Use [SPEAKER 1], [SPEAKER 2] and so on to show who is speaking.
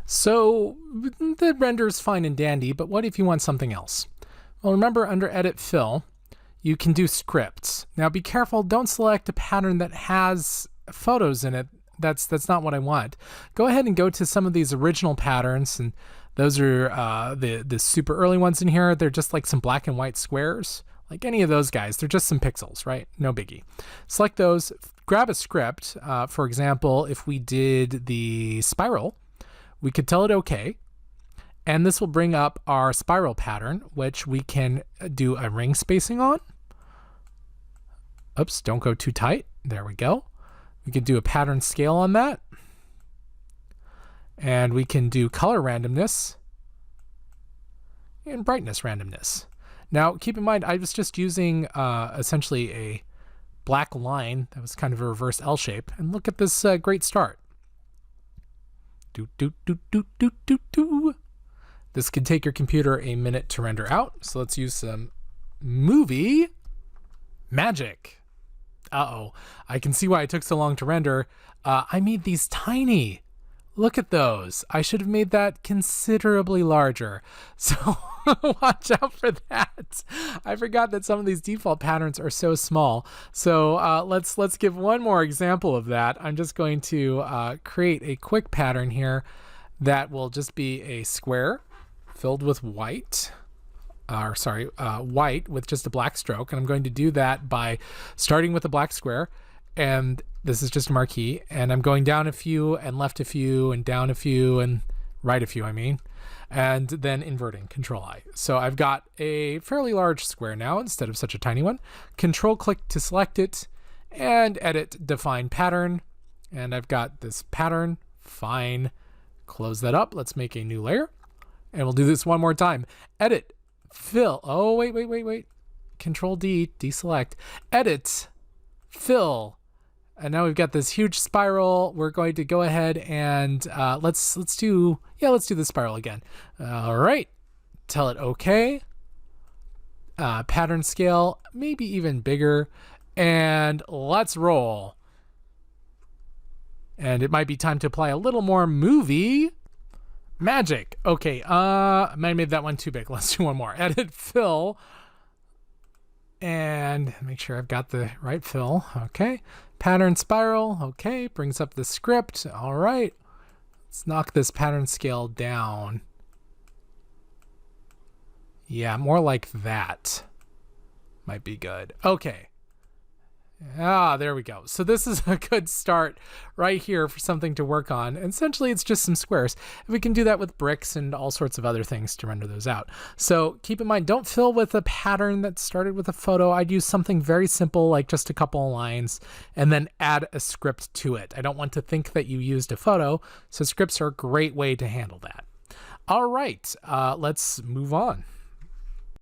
[SPEAKER 1] So the render is fine and dandy, but what if you want something else? Well, remember under Edit Fill, you can do scripts. Now be careful, don't select a pattern that has photos in it. That's not what I want. Go ahead and go to some of these original patterns, and those are the super early ones in here. They're just like some black and white squares. Like any of those guys, they're just some pixels, right? No biggie. Select those, grab a script. For example, if we did the spiral, we could tell it okay. And this will bring up our spiral pattern, which we can do a ring spacing on. Oops, don't go too tight. There we go. We can do a pattern scale on that. And we can do color randomness and brightness randomness. Now, keep in mind, I was just using essentially a black line that was kind of a reverse L shape. And look at this great start. Do, do, do, do, do, do, do. This could take your computer a minute to render out. So let's use some movie magic. Uh-oh, I can see why it took so long to render. I made these tiny. Look at those. I should have made that considerably larger. So watch out for that. I forgot that some of these default patterns are so small. So let's give one more example of that. I'm just going to create a quick pattern here that will just be a square filled with white. White with just a black stroke. And I'm going to do that by starting with a black square. And this is just a marquee. And I'm going down a few and left a few and down a few and right a few, and then inverting, Control-I. So I've got a fairly large square now instead of such a tiny one. Control-click to select it and edit define pattern. And I've got this pattern. Fine. Close that up. Let's make a new layer. And we'll do this one more time. Edit. Fill. Oh, wait. Control-D, deselect. Edit. Fill. And now we've got this huge spiral. We're going to go ahead and let's do the spiral again. All right. Tell it okay. Pattern scale, maybe even bigger. And let's roll. And it might be time to apply a little more movie magic. Okay, I might have made that one too big. Let's do one more. Edit fill. And make sure I've got the right fill. Okay. Pattern spiral. Okay. Brings up the script. All right. Let's knock this pattern scale down. Yeah, more like that. Might be good. Okay. There we go. So this is a good start right here for something to work on. And essentially, it's just some squares. We can do that with bricks and all sorts of other things to render those out. So keep in mind, don't fill with a pattern that started with a photo. I'd use something very simple, like just a couple of lines, and then add a script to it. I don't want to think that you used a photo, so scripts are a great way to handle that. All right, let's move on.